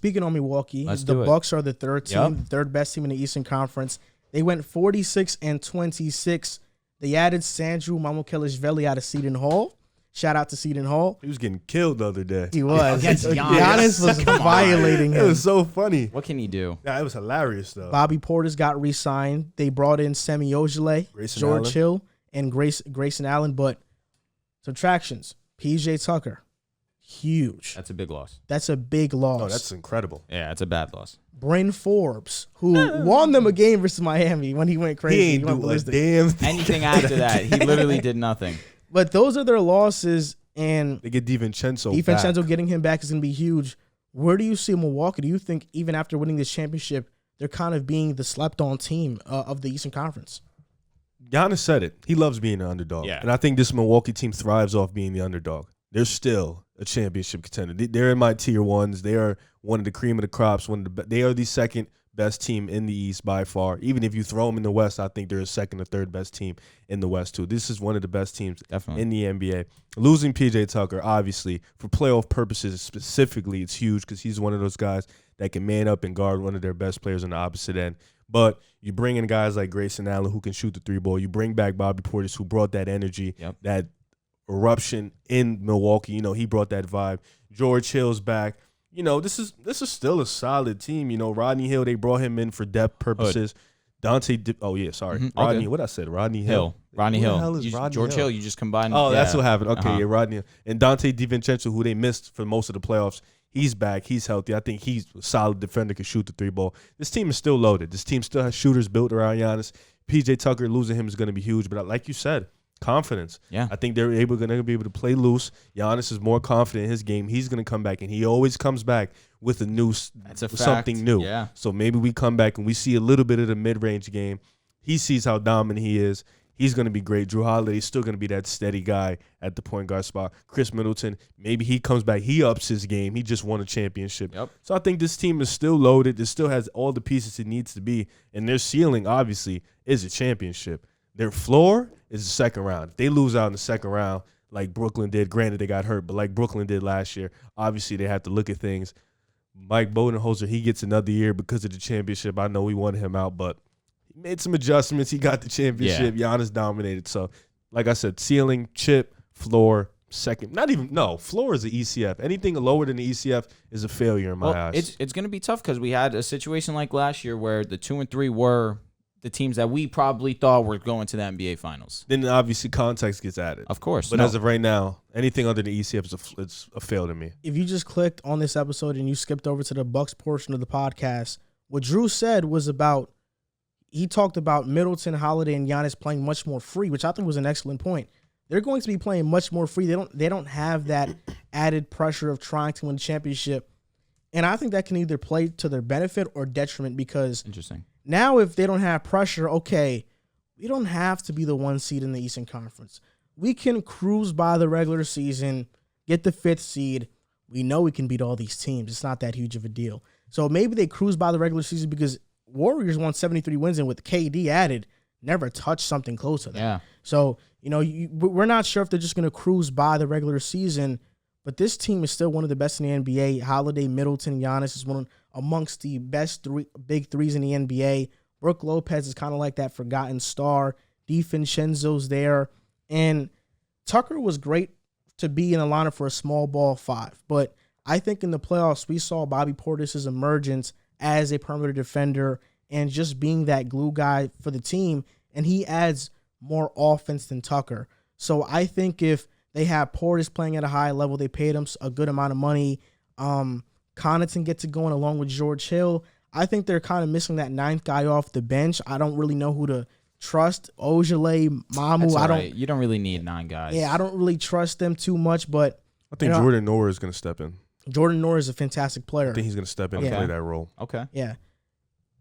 speaking on Milwaukee, Let's the do it. Bucks are the third team, Yep. the third best team in the Eastern Conference. They went 46-26. They added Sandro Mamukelashvili out of Seton Hall. Shout out to Seton Hall. He was getting killed the other day. He was. Against Giannis. Giannis was violating It him. was so funny. What can he do? Yeah, it was hilarious though. Bobby Portis got re-signed. They brought in Semi Ojeleye, Grayson George Allen. Hill, and Grayson Allen. But subtractions, P.J. Tucker, huge. That's a big loss. That's a big loss. Oh, that's incredible. Yeah, it's a bad loss. Bryn Forbes, who won them a game versus Miami when he went crazy. He ain't went do a ballistic. damn thing. Anything after that, he literally did nothing. But those are their losses, and They get DiVincenzo DiVincenzo back. getting him back is going to be huge. Where do you see Milwaukee? Do you think even after winning this championship, they're kind of being the slept-on team of the Eastern Conference? Giannis said it. He loves being an underdog. Yeah. And I think this Milwaukee team thrives off being the underdog. They're still a championship contender. They're in my tier ones. They are one of the cream of the crops. They are the second best team in the East by far. Even if you throw them in the West, I think they're a second or third best team in the West too. This is one of the best teams Definitely. in the NBA. Losing P.J. Tucker, obviously, for playoff purposes specifically, it's huge because he's one of those guys that can man up and guard one of their best players on the opposite end. But you bring in guys like Grayson Allen who can shoot the three ball. You bring back Bobby Portis who brought that energy, Yep. that eruption in Milwaukee. You know, he brought that vibe. George Hill's back. You know, this is still a solid team. You know, Rodney Hill, they brought him in for depth purposes. Rodney. Okay. What I said, Rodney Hill. Rodney Who the Hill. hell is Rodney George Hill? Hill, you just combined. Oh, yeah. that's what happened. Okay, Uh-huh. yeah, Rodney and Dante DiVincenzo, who they missed for most of the playoffs. He's back. He's healthy. I think he's a solid defender, can shoot the three ball. This team is still loaded. This team still has shooters built around Giannis. PJ Tucker, losing him is going to be huge. But like you said, confidence. Yeah. I think they're going to be able to play loose. Giannis is more confident in his game. He's going to come back, and he always comes back with a new, That's a with fact. something new. Yeah. So maybe we come back and we see a little bit of the mid-range game. He sees how dominant he is. He's going to be great. Drew Holiday's still going to be that steady guy at the point guard spot. Chris Middleton, maybe he comes back. He ups his game. He just won a championship. Yep. So I think this team is still loaded. It still has all the pieces it needs to be. And their ceiling, obviously, is a championship. Their floor is the second round. If they lose out in the second round, like Brooklyn did, granted they got hurt, but like Brooklyn did last year, obviously they have to look at things. Mike Budenholzer, he gets another year because of the championship. I know we wanted him out, but he made some adjustments. He got the championship. Giannis dominated. So, like I said, ceiling, chip, floor, second. Floor is the ECF. Anything lower than the ECF is a failure in my eyes. It's going to be tough because we had a situation like last year where the 2 and 3 were the teams that we probably thought were going to the NBA Finals. Then obviously context gets added. Of course. But as of right now, anything under the ECF is a fail to me. If you just clicked on this episode and you skipped over to the Bucks portion of the podcast, what Drew said was he talked about Middleton, Holiday, and Giannis playing much more free, which I think was an excellent point. They're going to be playing much more free. They don't have that added pressure of trying to win a championship. And I think that can either play to their benefit or detriment because Interesting. now if they don't have pressure, okay, we don't have to be the 1 seed in the Eastern Conference. We can cruise by the regular season, get the 5th seed. We know we can beat all these teams. It's not that huge of a deal. So maybe they cruise by the regular season because Warriors won 73 wins and with KD added, never touched something close to that. Yeah. So, we're not sure if they're just going to cruise by the regular season, but this team is still one of the best in the NBA. Holiday, Middleton, Giannis is one amongst the best big threes in the NBA. Brook Lopez is kind of like that forgotten star. DiVincenzo's there. And Tucker was great to be in the lineup for a small ball 5. But I think in the playoffs, we saw Bobby Portis' emergence as a perimeter defender and just being that glue guy for the team. And he adds more offense than Tucker. So I think if they have Portis playing at a high level, they paid him a good amount of money. Connaughton gets it going along with George Hill. I think they're kind of missing that 9th guy off the bench. I don't really know who to trust. Ojeleye, Mamu. That's all right. You don't really need 9 guys. Yeah, I don't really trust them too much, but I think Jordan Noah is going to step in. Jordan Noah is a fantastic player. I think he's going to step in and play that role. Okay. Yeah.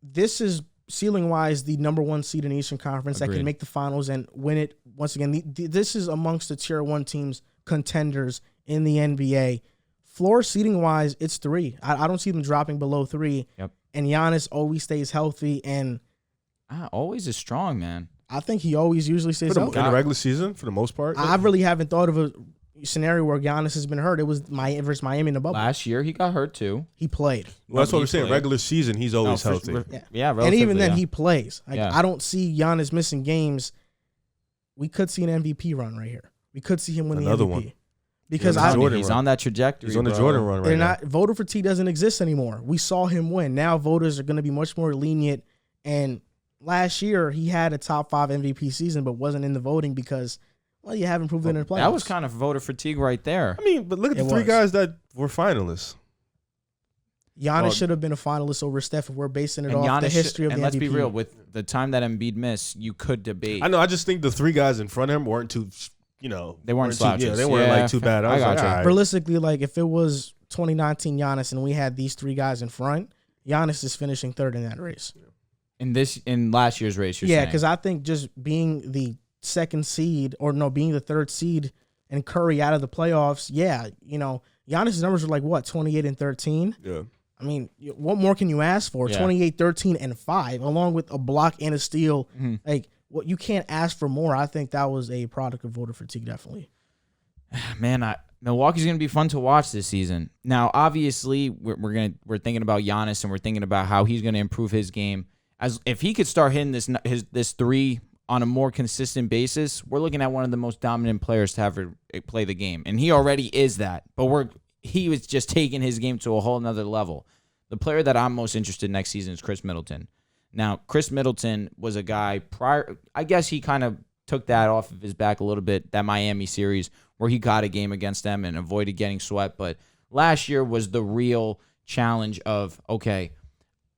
This is ceiling-wise the number 1 seed in the Eastern Conference that can make the finals and win it once again. This is amongst the tier 1 teams contenders in the NBA. Floor seeding-wise, it's 3. I don't see them dropping below 3. Yep. And Giannis always stays healthy, and always is strong, man. I think he always usually stays healthy. In the regular season, for the most part? I really haven't thought of scenario where Giannis has been hurt. It was versus Miami in the bubble. Last year he got hurt too. He played. Well, that's what we're saying. played. Regular season, he's always healthy. And even then, yeah. he plays. Like, Yeah. I don't see Giannis missing games. We could see an MVP run right here. We could see him win Another the MVP. one. Because He's on that trajectory. He's on the bro. Jordan run right now. voter fatigue doesn't exist anymore. We saw him win. Now voters are going to be much more lenient. And last year he had a top 5 MVP season, but wasn't in the voting because, well, you haven't proved it in the playoffs. That was kind of voter fatigue right there. I mean, but look at the 3 guys that were finalists. Giannis should have been a finalist over Steph if we're basing it off Giannis the history of the MVP. And let's be real, with the time that Embiid missed, you could debate. I know. I just think the 3 guys in front of him weren't too, they weren't slouches. Yeah, they weren't like too bad. I got you. Right. Realistically, like if it was 2019 Giannis and we had these 3 guys in front, Giannis is finishing 3rd in that race. In last year's race, Yeah, because I think just being the 2nd seed being the 3rd seed and Curry out of the playoffs, Giannis' numbers are like what, 28 and 13? Yeah. I mean, what more can you ask for? Yeah. 28, 13, and 5, along with a block and a steal. Mm-hmm. Like, what you can't ask for more. I think that was a product of voter fatigue, definitely. Man, Milwaukee's going to be fun to watch this season. Now, obviously, we're thinking about Giannis and we're thinking about how he's going to improve his game. As if he could start hitting this 3 on a more consistent basis, we're looking at one of the most dominant players to ever play the game, and he already is that. But he was just taking his game to a whole nother level. The player that I'm most interested in next season is Chris Middleton. Now, Chris Middleton was a guy prior. I guess he kind of took that off of his back a little bit, that Miami series where he got a game against them and avoided getting swept. But last year was the real challenge of, okay,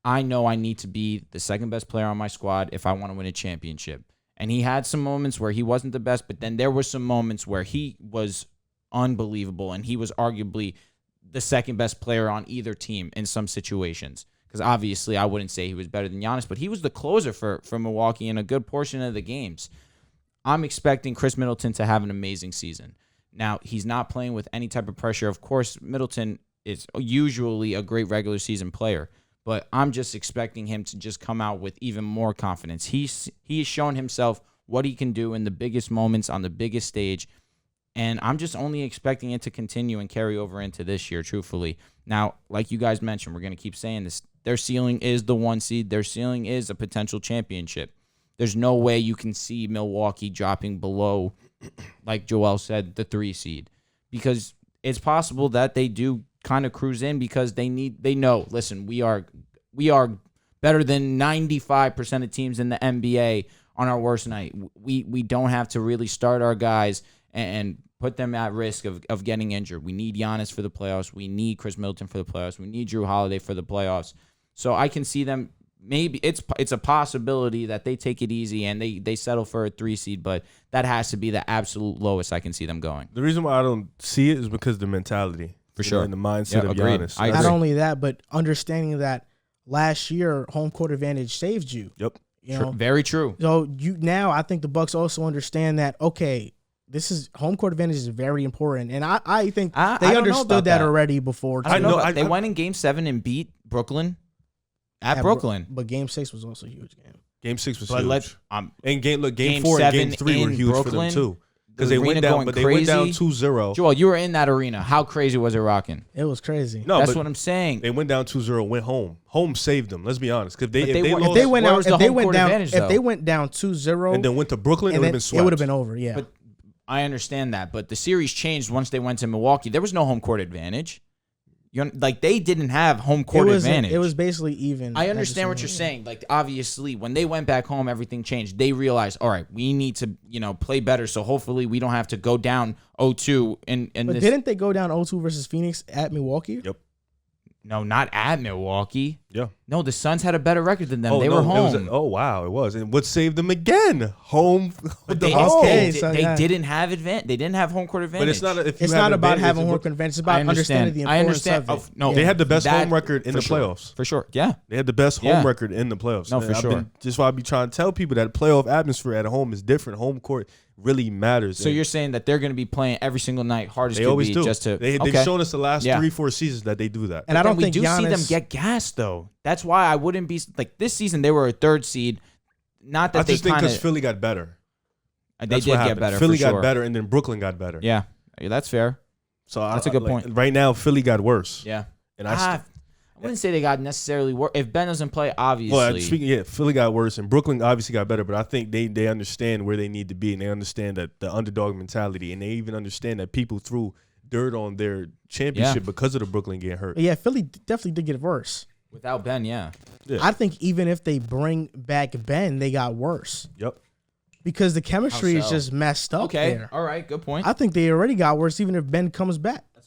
I know I need to be the 2nd best player on my squad if I want to win a championship. And he had some moments where he wasn't the best, but then there were some moments where he was unbelievable, and he was arguably the 2nd best player on either team in some situations. Because obviously I wouldn't say he was better than Giannis, but he was the closer for Milwaukee in a good portion of the games. I'm expecting Chris Middleton to have an amazing season. Now, he's not playing with any type of pressure. Of course, Middleton is usually a great regular season player, but I'm just expecting him to just come out with even more confidence. He's shown himself what he can do in the biggest moments on the biggest stage, and I'm just only expecting it to continue and carry over into this year, truthfully. Now, like you guys mentioned, we're going to keep saying this. Their ceiling is the 1 seed. Their ceiling is a potential championship. There's no way you can see Milwaukee dropping below, like Joel said, the 3 seed, because it's possible that they do kind of cruise in because they know, listen, we are better than 95% of teams in the NBA on our worst night. We don't have to really start our guys and put them at risk of getting injured. We need Giannis for the playoffs. We need Chris Middleton for the playoffs. We need Drew Holiday for the playoffs. So I can see them. Maybe it's a possibility that they take it easy and they settle for a 3 seed, but that has to be the absolute lowest I can see them going. The reason why I don't see it is because of the mentality. For sure. And the mindset of agreed. Giannis. I agree. Not only that, but understanding that last year home court advantage saved you. Yep. You know? Very true. So now I think the Bucks also understand that, okay, this is home court advantage is very important. And I think they understood that already before. I don't know. They went in Game 7 and beat Brooklyn at Brooklyn. But Game 6 was also a huge game. Game 6 was But huge. And game 4 and Game 3 were huge Brooklyn, for them too. Because they went down, but they went down 2-0. Joel, you were in that arena. How crazy was it rocking? It was crazy. No, that's what I'm saying. They went down 2-0, went home. Home saved them. Let's be honest. Because if they went down 2-0 and then went to Brooklyn, it would have been swept. It would have been over. Yeah. But I understand that, but the series changed once they went to Milwaukee. There was no home court advantage. They didn't have home court advantage. It was basically even. I understand what you're saying. Like, obviously, when they went back home, everything changed. They realized, all right, we need to, play better. So hopefully, we don't have to go down 0-2. But didn't they go down 0-2 versus Phoenix at Milwaukee? Yep. No, not at Milwaukee. Yeah. No, the Suns had a better record than them. They were home. Wow, it was. And what saved them again? Home. They didn't have advantage. They didn't have home court advantage. But it's not about having home court advantage. It's about understanding the importance of it. No, they had the best home record in the playoffs. For sure. Yeah. They had the best home record in the playoffs. No, for sure. Just why I be trying to tell people that playoff atmosphere at home is different. Home court really matters. So you're saying that they're going to be playing every single night hard as they could always be do. just to They've shown us the last 3-4 seasons that they do that. And I don't think we do see them get gassed though. That's why I wouldn't be like this season. They were a 3rd seed. Not that I just think because Philly got better. They did get better. Philly got better, and then Brooklyn got better. Yeah, Yeah, that's fair. So That's a good point. Right now, Philly got worse. Yeah. And I wouldn't say they got necessarily worse. If Ben doesn't play, obviously. Well, Philly got worse, and Brooklyn obviously got better. But I think they understand where they need to be, and they understand that the underdog mentality, and they even understand that people threw dirt on their championship because of the Brooklyn getting hurt. Yeah, Philly definitely did get worse. Without Ben, yeah. I think even if they bring back Ben, they got worse. Yep. Because the chemistry is just messed up. Okay. there. All right. Good point. I think they already got worse even if Ben comes back.